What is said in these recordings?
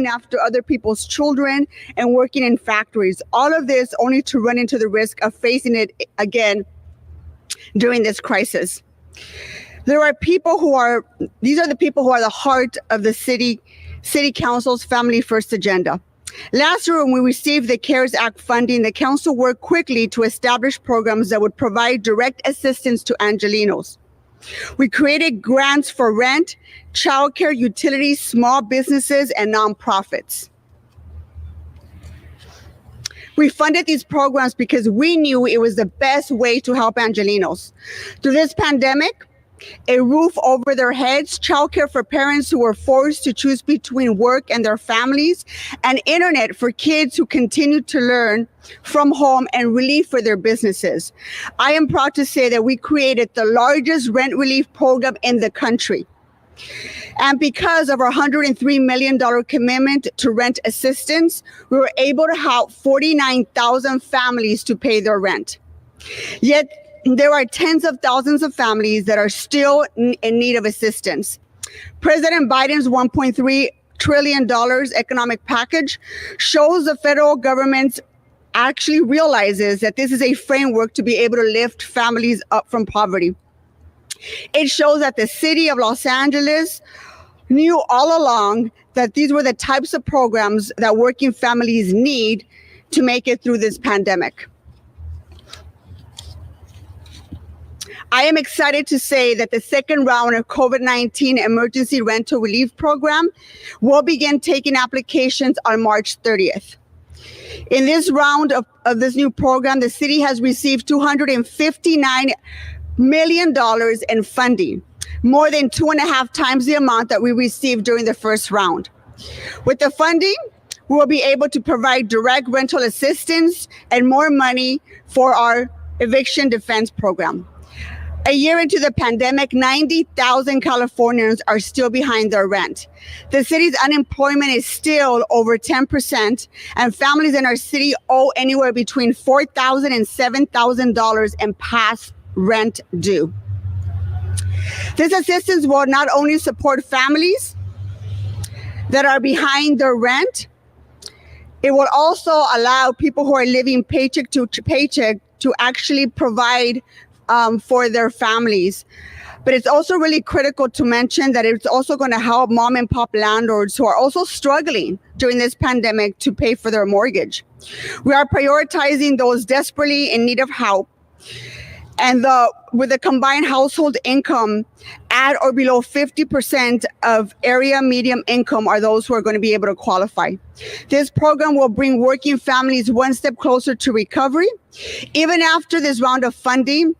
after other people's children and working in factories. All of this only to run into the risk of facing it again during this crisis. These are the people who are the heart of the city council's Family First agenda. Last year, when we received the CARES Act funding, the council worked quickly to establish programs that would provide direct assistance to Angelenos. We created grants for rent, childcare, utilities, small businesses, and nonprofits. We funded these programs because we knew it was the best way to help Angelenos. Through this pandemic, a roof over their heads, childcare for parents who were forced to choose between work and their families, and internet for kids who continue to learn from home, and relief for their businesses. I am proud to say that we created the largest rent relief program in the country. And because of our $103 million commitment to rent assistance, we were able to help 49,000 families to pay their rent. Yet, there are tens of thousands of families that are still in need of assistance. President Biden's $1.3 trillion economic package shows the federal government actually realizes that this is a framework to be able to lift families up from poverty. It shows that the city of Los Angeles knew all along that these were the types of programs that working families need to make it through this pandemic. I am excited to say that the second round of COVID-19 emergency rental relief program will begin taking applications on March 30th. In this round of this new program, the city has received $259 million in funding, more than 2.5 times the amount that we received during the first round. With the funding, we will be able to provide direct rental assistance and more money for our eviction defense program. A year into the pandemic, 90,000 Californians are still behind their rent. The city's unemployment is still over 10%, and families in our city owe anywhere between $4,000 and $7,000 in past rent due. This assistance will not only support families that are behind their rent, it will also allow people who are living paycheck to paycheck to actually provide for their families. But it's also really critical to mention that it's also going to help mom and pop landlords who are also struggling during this pandemic to pay for their mortgage. We are prioritizing those desperately in need of help. And with a combined household income at or below 50% of area median income are those who are going to be able to qualify. This program will bring working families one step closer to recovery. Even after this round of funding,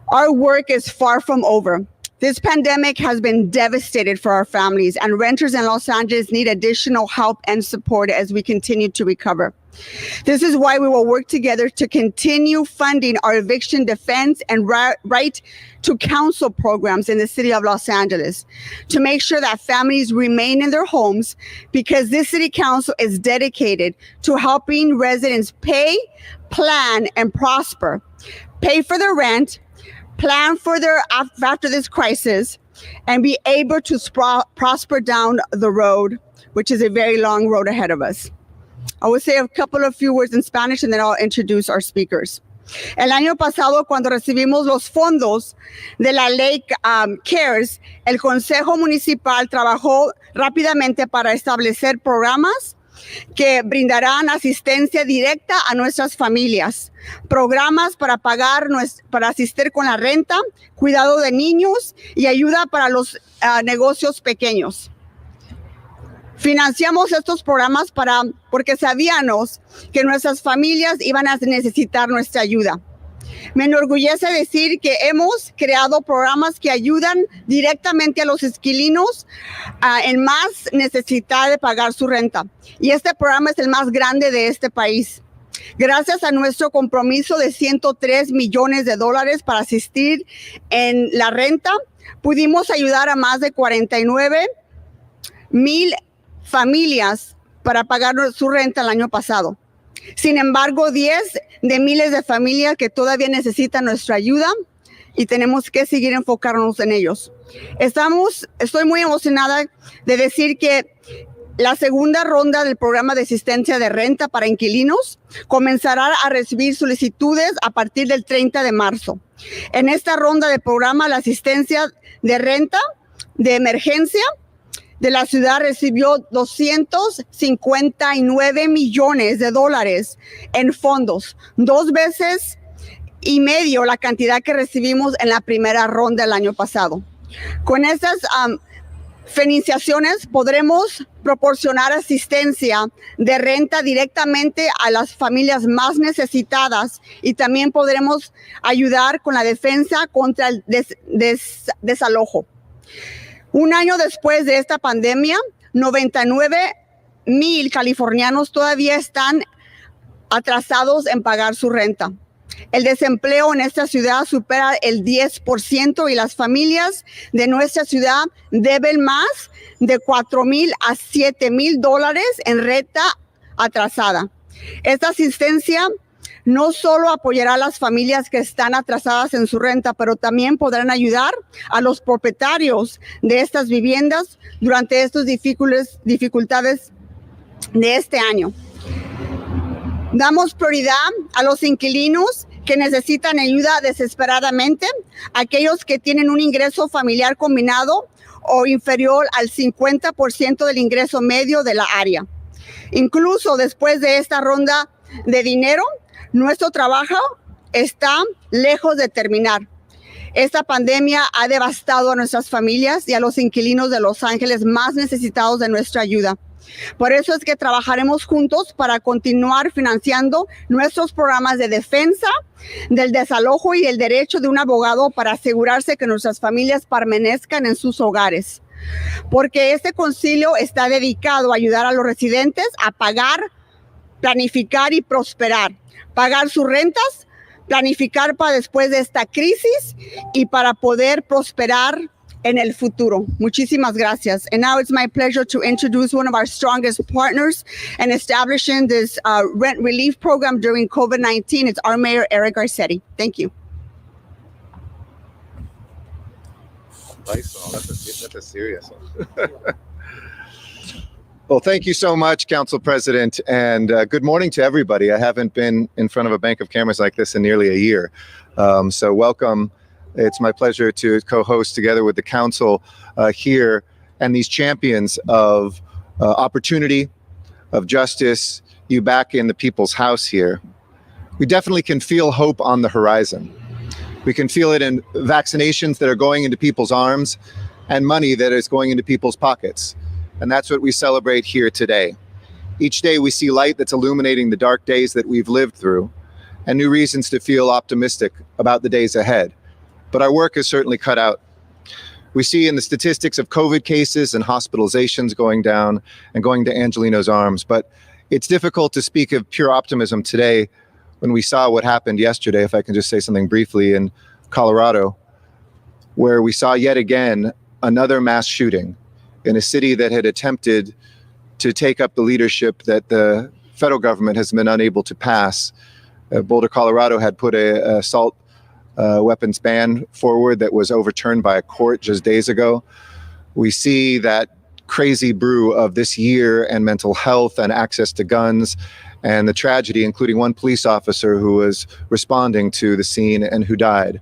our work is far from over. This pandemic has been devastating for our families, and renters in Los Angeles need additional help and support as we continue to recover. This is why we will work together to continue funding our eviction defense and right to counsel programs in the city of Los Angeles to make sure that families remain in their homes, because this city council is dedicated to helping residents pay, plan, and prosper, pay for their rent, plan for their after this crisis, and be able to prosper down the road, which is a very long road ahead of us. I will say a couple of few words in Spanish and then I'll introduce our speakers. El año pasado, cuando recibimos los fondos de la ley CARES, el Concejo Municipal trabajó rápidamente para establecer programas que brindarán asistencia directa a nuestras familias, programas para para asistir con la renta, cuidado de niños y ayuda para los negocios pequeños. Financiamos estos programas porque sabíamos que nuestras familias iban a necesitar nuestra ayuda. Me enorgullece decir que hemos creado programas que ayudan directamente a los inquilinos en más necesidad de pagar su renta. Y este programa es el más grande de este país. Gracias a nuestro compromiso de $103 millones para asistir en la renta, pudimos ayudar a más de 49,000 familias para pagar su renta el año pasado. Sin embargo, 10 de miles de familias que todavía necesitan nuestra ayuda y tenemos que seguir enfocarnos en ellos. Estoy muy emocionada de decir que La segunda ronda del programa de asistencia de renta para inquilinos comenzará a recibir solicitudes a partir del 30 de marzo. En esta ronda del programa, la asistencia de renta de emergencia de la ciudad recibió 259 millones de dólares en fondos, 2 veces y medio la cantidad que recibimos en la primera ronda el año pasado. Con estas financiaciones podremos proporcionar asistencia de renta directamente a las familias más necesitadas y también podremos ayudar con la defensa contra el desalojo. Un año después de esta pandemia, 99,000 californianos todavía están atrasados en pagar su renta. El desempleo en esta ciudad supera el 10% y las familias de nuestra ciudad deben más de $4,000 a $7,000 en renta atrasada. Esta asistencia no solo apoyará a las familias que están atrasadas en su renta, pero también podrán ayudar a los propietarios de estas viviendas durante estas dificultades de este año. Damos prioridad a los inquilinos que necesitan ayuda desesperadamente, aquellos que tienen un ingreso familiar combinado o inferior al 50% del ingreso medio de la área. Incluso después de esta ronda de dinero, nuestro trabajo está lejos de terminar. Esta pandemia ha devastado a nuestras familias y a los inquilinos de Los Ángeles más necesitados de nuestra ayuda. Por eso es que trabajaremos juntos para continuar financiando nuestros programas de defensa del desalojo y el derecho de un abogado para asegurarse que nuestras familias permanezcan en sus hogares. Porque este concilio está dedicado a ayudar a los residentes a pagar, planificar y prosperar. Pagar sus rentas, planificar para después de esta crisis y para poder prosperar en el futuro. Muchísimas gracias. And now it's my pleasure to introduce one of our strongest partners in establishing this rent relief program during COVID-19. It's our mayor, Eric Garcetti. Thank you. Lysol, that's a serious one. Well, thank you so much, Council President, and good morning to everybody. I haven't been in front of a bank of cameras like this in nearly a year, so welcome. It's my pleasure to co-host together with the council here and these champions of opportunity, of justice, you back in the people's house here. We definitely can feel hope on the horizon. We can feel it in vaccinations that are going into people's arms and money that is going into people's pockets. And that's what we celebrate here today. Each day we see light that's illuminating the dark days that we've lived through and new reasons to feel optimistic about the days ahead. But our work is certainly cut out. We see in the statistics of COVID cases and hospitalizations going down and going to Angelino's arms. But it's difficult to speak of pure optimism today when we saw what happened yesterday, if I can just say something briefly, in Colorado, where we saw yet again another mass shooting in a city that had attempted to take up the leadership that the federal government has been unable to pass. Boulder, Colorado had put a assault weapons ban forward that was overturned by a court just days ago. We see that crazy brew of this year and mental health and access to guns and the tragedy, including one police officer who was responding to the scene and who died.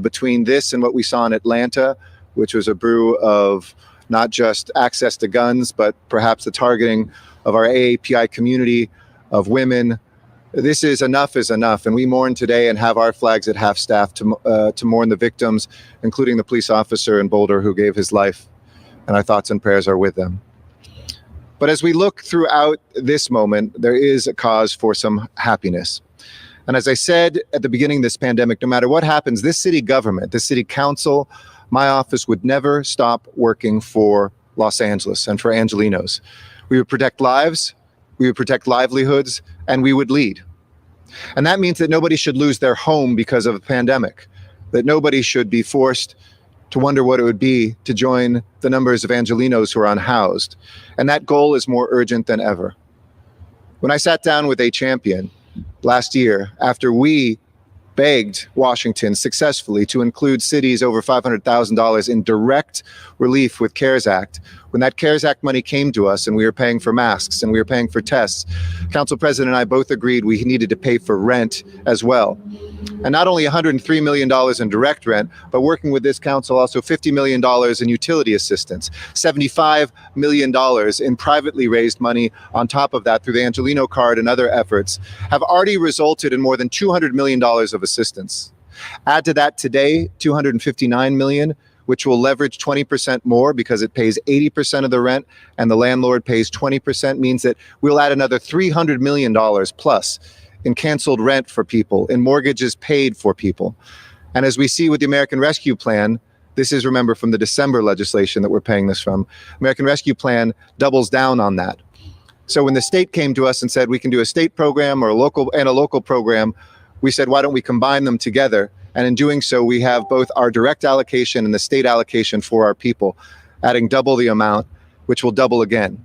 Between this and what we saw in Atlanta, which was a brew of not just access to guns, but perhaps the targeting of our AAPI community, of women. This is enough, and we mourn today and have our flags at half-staff to mourn the victims, including the police officer in Boulder who gave his life, and our thoughts and prayers are with them. But as we look throughout this moment, there is a cause for some happiness. And as I said at the beginning of this pandemic, no matter what happens, this city government, this city council, my office would never stop working for Los Angeles and for Angelinos. We would protect lives, we would protect livelihoods, and we would lead. And that means that nobody should lose their home because of a pandemic, that nobody should be forced to wonder what it would be to join the numbers of Angelinos who are unhoused. And that goal is more urgent than ever. When I sat down with a champion last year, after we begged Washington successfully to include cities over $500,000 in direct relief with CARES Act, When that CARES Act money came to us and we were paying for masks and we were paying for tests, Council President and I both agreed we needed to pay for rent as well. And not only $103 million in direct rent, but working with this council, also $50 million in utility assistance, $75 million in privately raised money on top of that through the Angelino card and other efforts, have already resulted in more than $200 million of assistance. Add to that today, $259 million, which will leverage 20% more because it pays 80% of the rent and the landlord pays 20%, means that we'll add another $300 million plus in canceled rent for people, in mortgages paid for people. And as we see with the American Rescue Plan, this is, remember, from the December legislation that we're paying this from, American Rescue Plan doubles down on that. So when the state came to us and said we can do a state program or a local program, we said, why don't we combine them together? And in doing so, we have both our direct allocation and the state allocation for our people, adding double the amount, which will double again.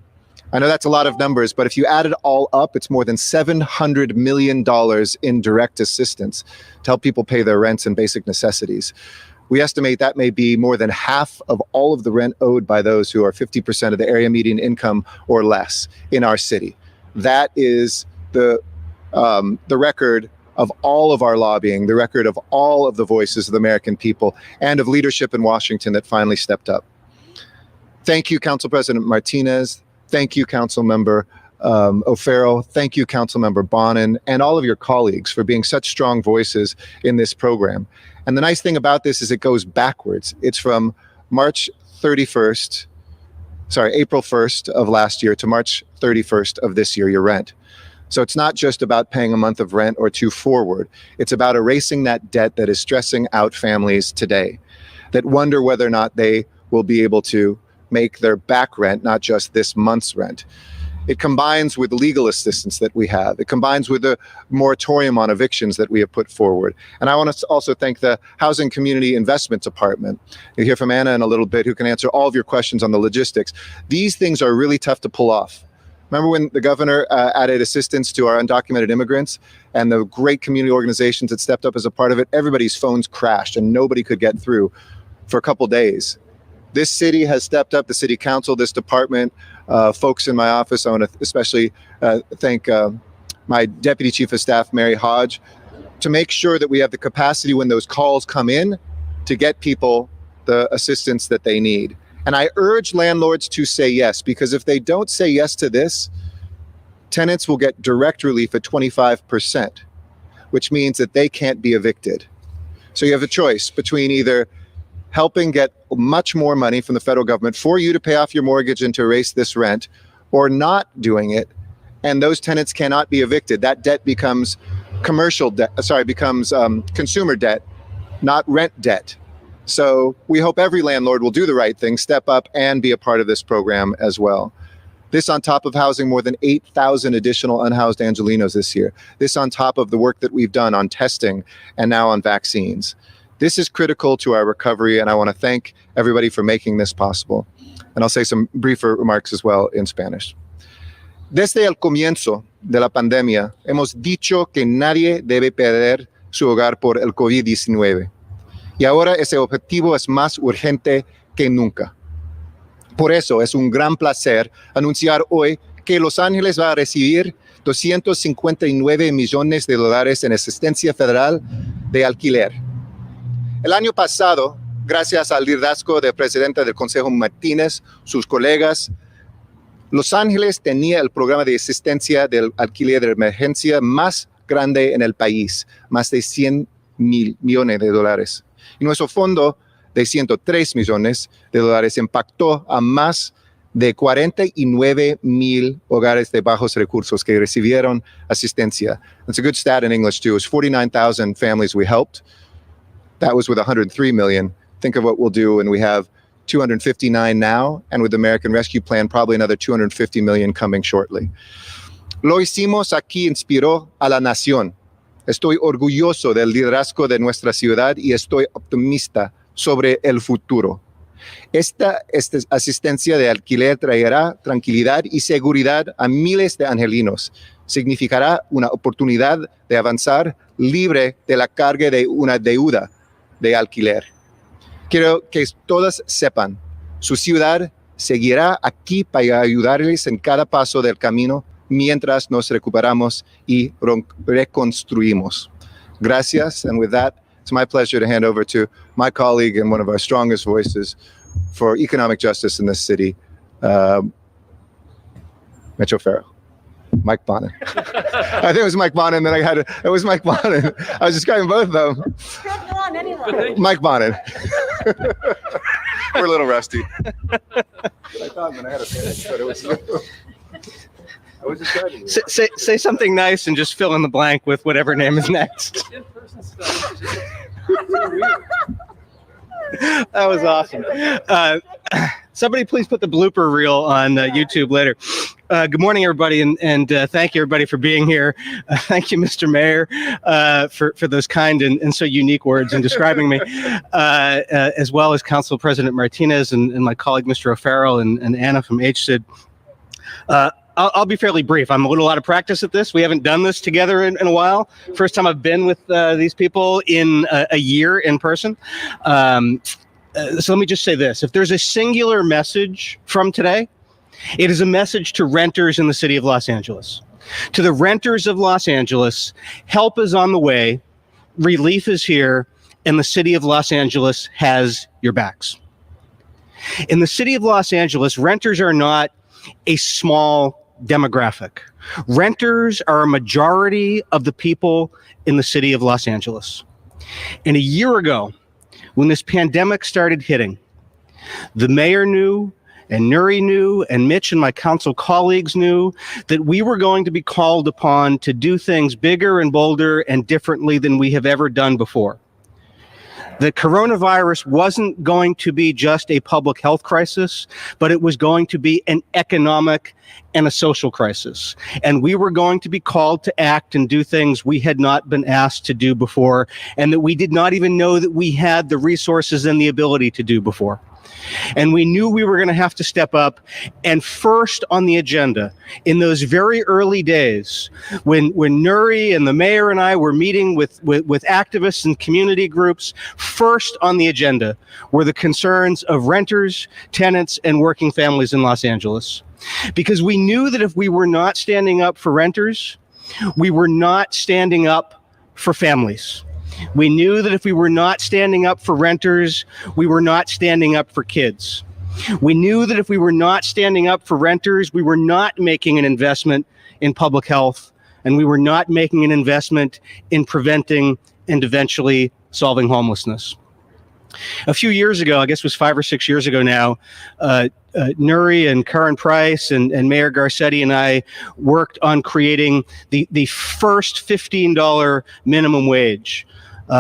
I know that's a lot of numbers, but if you add it all up, it's more than $700 million in direct assistance to help people pay their rents and basic necessities. We estimate that may be more than half of all of the rent owed by those who are 50% of the area median income or less in our city. That is the record of all of our lobbying, the record of all of the voices of the American people and of leadership in Washington that finally stepped up. Thank you, Council President Martinez. Thank you, Council Member O'Farrell. Thank you, Council Member Bonin, and all of your colleagues for being such strong voices in this program. And the nice thing about this is it goes backwards. It's from April 1st of last year to March 31st of this year, your rent. So it's not just about paying a month of rent or two forward. It's about erasing that debt that is stressing out families today, that wonder whether or not they will be able to make their back rent, not just this month's rent. It combines with legal assistance that we have. It combines with the moratorium on evictions that we have put forward. And I want to also thank the Housing Community Investment Department. You'll hear from Anna in a little bit, who can answer all of your questions on the logistics. These things are really tough to pull off. Remember when the governor added assistance to our undocumented immigrants and the great community organizations that stepped up as a part of it? Everybody's phones crashed and nobody could get through for a couple days. This city has stepped up, the city council, this department, folks in my office. I want to especially thank my deputy chief of staff, Mary Hodge, to make sure that we have the capacity when those calls come in to get people the assistance that they need. And I urge landlords to say yes, because if they don't say yes to this, tenants will get direct relief at 25%, which means that they can't be evicted. So you have a choice between either helping get much more money from the federal government for you to pay off your mortgage and to erase this rent, or not doing it, and those tenants cannot be evicted. That debt becomes consumer debt, not rent debt. So we hope every landlord will do the right thing, step up, and be a part of this program as well. This on top of housing more than 8,000 additional unhoused Angelinos this year. This on top of the work that we've done on testing and now on vaccines. This is critical to our recovery, and I want to thank everybody for making this possible. And I'll say some briefer remarks as well in Spanish. Desde el comienzo de la pandemia, hemos dicho que nadie debe perder su hogar por el COVID-19. Y ahora ese objetivo es más urgente que nunca. Por eso es un gran placer anunciar hoy que Los Ángeles va a recibir $259 millones en asistencia federal de alquiler. El año pasado, gracias al liderazgo del presidente del Concejo Martínez, sus colegas, Los Ángeles tenía el programa de asistencia del alquiler de emergencia más grande en el país, más de $100 millones. Y nuestro fondo de $103 millones impactó a más de 49,000 hogares de bajos recursos que recibieron asistencia. That's a good stat in English too. It was 49,000 families we helped. That was with 103 million. Think of what we'll do when we have 259 now, and with the American Rescue Plan, probably another 250 million coming shortly. Lo hicimos aquí inspiró a la nación. Estoy orgulloso del liderazgo de nuestra ciudad y estoy optimista sobre el futuro. Esta asistencia de alquiler traerá tranquilidad y seguridad a miles de angelinos. Significará una oportunidad de avanzar libre de la carga de una deuda de alquiler. Quiero que todas sepan, su ciudad seguirá aquí para ayudarles en cada paso del camino mientras nos recuperamos y reconstruimos. Gracias. And with that, it's my pleasure to hand over to my colleague and one of our strongest voices for economic justice in this city, Metro Farrell. Mike Bonin. I think it was Mike Bonin that it was Mike Bonin. I was describing both of them. Mike Bonin. We're a little rusty. But I thought when I had a finish, but it was. I was describing. Say something nice and just fill in the blank with whatever name is next. That was awesome. Somebody please put the blooper reel on YouTube later. Good morning, everybody, and thank you, everybody, for being here. Thank you, Mr. Mayor, for those kind and so unique words in describing me, as well as Council President Martinez and my colleague, Mr. O'Farrell, and Anna from HSID. I'll be fairly brief. I'm a little out of practice at this. We haven't done this together in a while. First time I've been with these people in a year in person. So let me just say this. If there's a singular message from today, it is a message to renters in the city of Los Angeles. To the renters of Los Angeles, help is on the way, relief is here, and the city of Los Angeles has your backs. In the city of Los Angeles, renters are not a small demographic. Renters are a majority of the people in the city of Los Angeles. And a year ago, when this pandemic started hitting, the mayor knew, and Nuri knew, and Mitch and my council colleagues knew that we were going to be called upon to do things bigger and bolder and differently than we have ever done before. The coronavirus wasn't going to be just a public health crisis, but it was going to be an economic and a social crisis. And we were going to be called to act and do things we had not been asked to do before, and that we did not even know that we had the resources and the ability to do before. And we knew we were going to have to step up. And first on the agenda, in those very early days, when Nuri and the mayor and I were meeting with activists and community groups, first on the agenda were the concerns of renters, tenants, and working families in Los Angeles. Because we knew that if we were not standing up for renters, we were not standing up for families. We knew that if we were not standing up for renters, we were not standing up for kids. We knew that if we were not standing up for renters, we were not making an investment in public health, and we were not making an investment in preventing and eventually solving homelessness. A few years ago, I guess it was 5 or 6 years ago now, Nuri and Karen Price and Mayor Garcetti and I worked on creating the first $15 minimum wage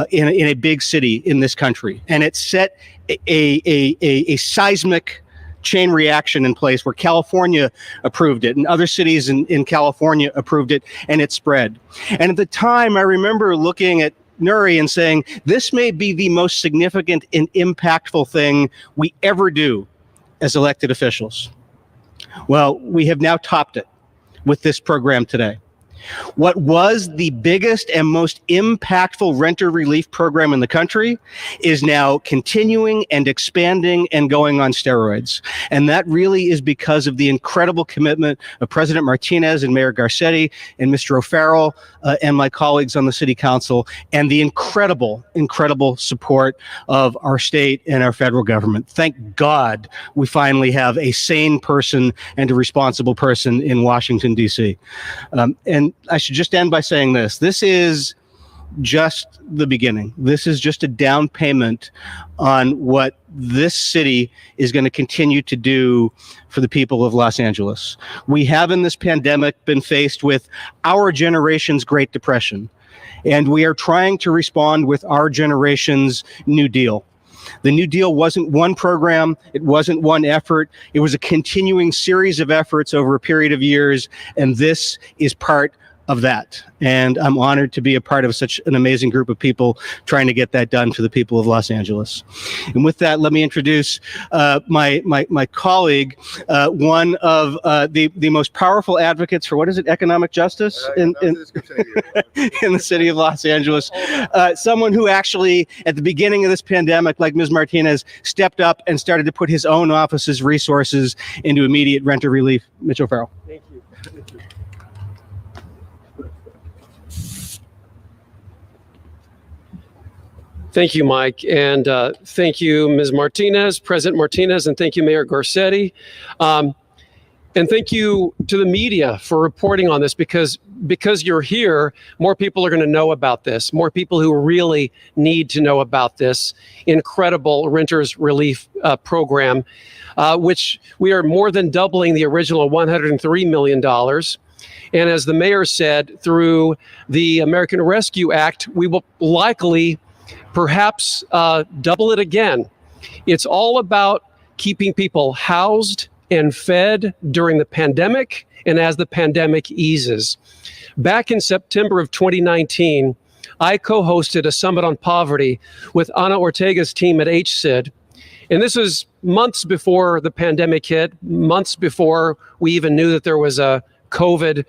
in a big city in this country. And it set a seismic chain reaction in place where California approved it and other cities in California approved it, and it spread. And at the time, I remember looking at Nuri and saying, this may be the most significant and impactful thing we ever do as elected officials. Well, we have now topped it with this program today. What was the biggest and most impactful renter relief program in the country is now continuing and expanding and going on steroids. And that really is because of the incredible commitment of President Martinez and Mayor Garcetti and Mr. O'Farrell and my colleagues on the city council, and the incredible, incredible support of our state and our federal government. Thank God we finally have a sane person and a responsible person in Washington, D.C. And I should just end by saying this. This is just the beginning. This is just a down payment on what this city is going to continue to do for the people of Los Angeles. We have in this pandemic been faced with our generation's Great Depression, and we are trying to respond with our generation's New Deal. The New Deal wasn't one program. It wasn't one effort. It was a continuing series of efforts over a period of years, and this is part of that. And I'm honored to be a part of such an amazing group of people trying to get that done for the people of Los Angeles. And with that, let me introduce my colleague, one of the most powerful advocates for, what is it, economic justice in the city of Los Angeles. Someone who actually, at the beginning of this pandemic, like Ms. Martinez, stepped up and started to put his own office's resources into immediate renter relief. Mitch O'Farrell. Thank you. Thank you, Mike, and thank you, Ms. Martinez, President Martinez, and thank you, Mayor Garcetti. And thank you to the media for reporting on this, because you're here, more people are going to know about this, more people who really need to know about this incredible renters relief program, which we are more than doubling the original $103 million. And as the mayor said, through the American Rescue Act, we will likely perhaps double it again. It's all about keeping people housed and fed during the pandemic and as the pandemic eases. Back in September of 2019, I co-hosted a summit on poverty with Ana Ortega's team at HSID. And this was months before the pandemic hit, months before we even knew that there was a COVID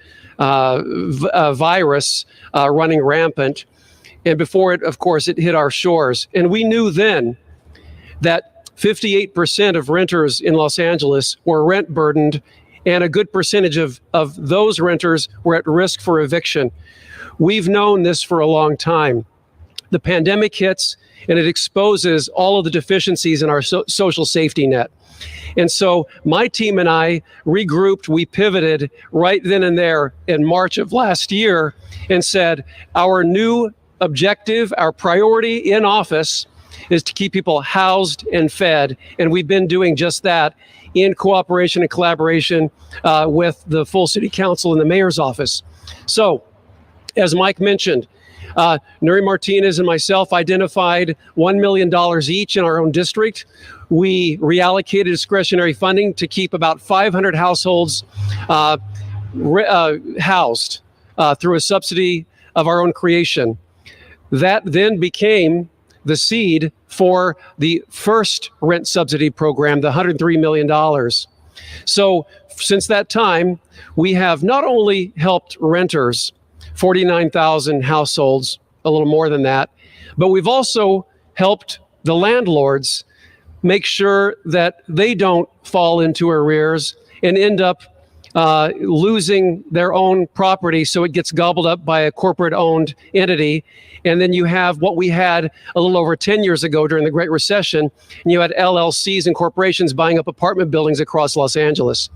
virus running rampant. And before it, of course, it hit our shores. And we knew then that 58% of renters in Los Angeles were rent burdened, and a good percentage of those renters were at risk for eviction. We've known this for a long time. The pandemic hits and it exposes all of the deficiencies in our social safety net. And so my team and I regrouped, we pivoted right then and there in March of last year and said, our new objective, our priority in office is to keep people housed and fed. And we've been doing just that in cooperation and collaboration with the full city council and the mayor's office. So, as Mike mentioned, Nuri Martinez and myself identified $1 million each in our own district. We reallocated discretionary funding to keep about 500 households housed through a subsidy of our own creation. That then became the seed for the first rent subsidy program, the $103 million. So since that time, we have not only helped renters, 49,000 households, a little more than that, but we've also helped the landlords make sure that they don't fall into arrears and end up losing their own property, so it gets gobbled up by a corporate-owned entity. And then you have what we had a little over 10 years ago during the Great Recession, and you had LLCs and corporations buying up apartment buildings across Los Angeles.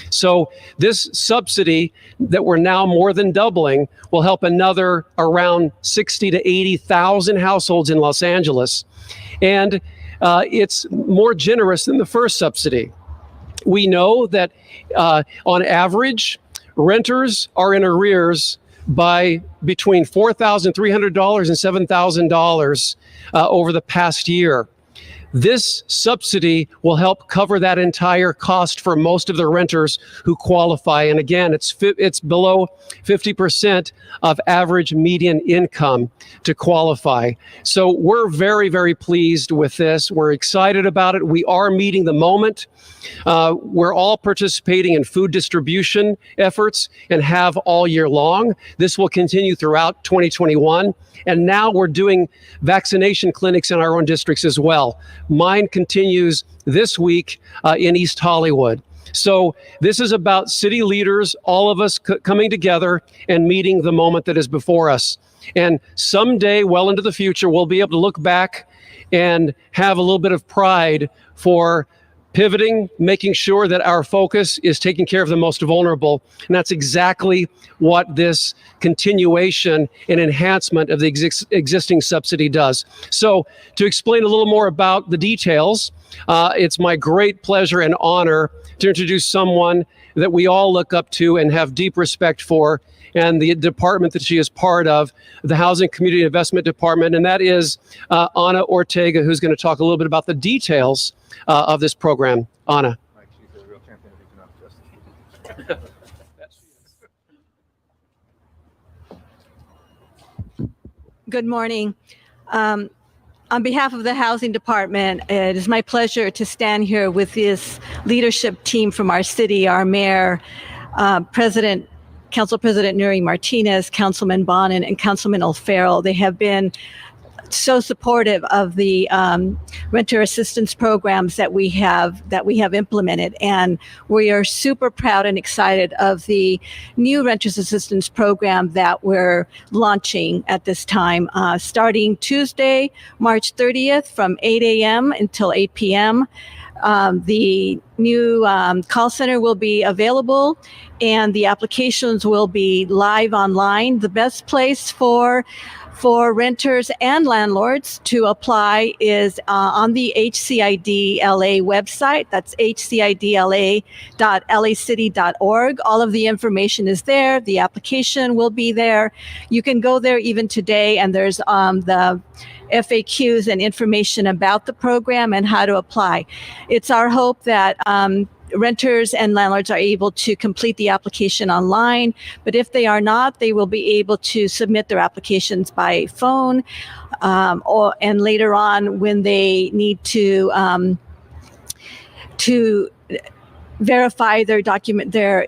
So this subsidy that we're now more than doubling will help another around 60 to 80,000 households in Los Angeles. And it's more generous than the first subsidy. We know that on average, renters are in arrears by between $4,300 and $7,000 over the past year. This subsidy will help cover that entire cost for most of the renters who qualify. And again, it's below 50% of average median income to qualify. So we're very, very pleased with this. We're excited about it. We are meeting the moment. We're all participating in food distribution efforts and have all year long. This will continue throughout 2021. And now we're doing vaccination clinics in our own districts as well. Mine continues this week in East Hollywood. So this is about city leaders, all of us coming together and meeting the moment that is before us. And someday, well into the future, we'll be able to look back and have a little bit of pride for pivoting, making sure that our focus is taking care of the most vulnerable. And that's exactly what this continuation and enhancement of the existing subsidy does. So to explain a little more about the details, it's my great pleasure and honor to introduce someone that we all look up to and have deep respect for, and the department that she is part of, the Housing Community Investment Department, and that is Ana Ortega, who's going to talk a little bit about the details of this program. Ana. Mike, she's a real champion of economic justice. Good morning. On behalf of the Housing Department, it is my pleasure to stand here with this leadership team from our city, our mayor, Council President Nuri Martinez, Councilman Bonin, and Councilman O'Farrell. They have been so supportive of the renter assistance programs that we have implemented, and we are super proud and excited of the new renters assistance program that we're launching at this time, starting Tuesday, March 30th, from 8 a.m. until 8 p.m. The new call center will be available, and the applications will be live online. The best place for renters and landlords to apply is on the HCID LA website. That's hcidla.lacity.org. All of the information is there. The application will be there. You can go there even today, and there's the FAQs and information about the program and how to apply. It's our hope that renters and landlords are able to complete the application online, but if they are not, they will be able to submit their applications by phone, and later on, when they need to verify their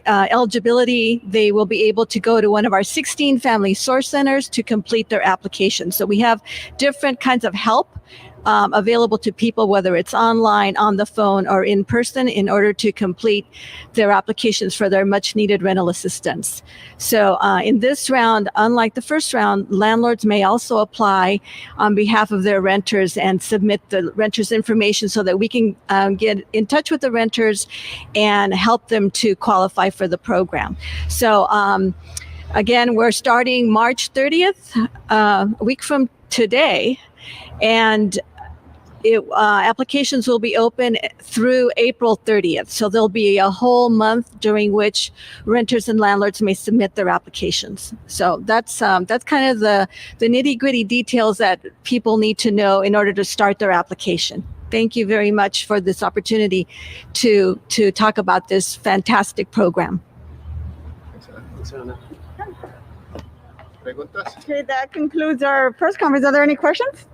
eligibility, they will be able to go to one of our 16 family source centers to complete their application. So we have different kinds of help available to people, whether it's online, on the phone, or in person, in order to complete their applications for their much needed rental assistance. So in this round, unlike the first round, landlords may also apply on behalf of their renters and submit the renters' information so that we can get in touch with the renters and help them to qualify for the program. So again, we're starting March 30th, a week from today, and applications will be open through April 30th. So there'll be a whole month during which renters and landlords may submit their applications. So that's kind of the nitty-gritty details that people need to know in order to start their application. Thank you very much for this opportunity to talk about this fantastic program. Okay, that concludes our press conference. Are there any questions?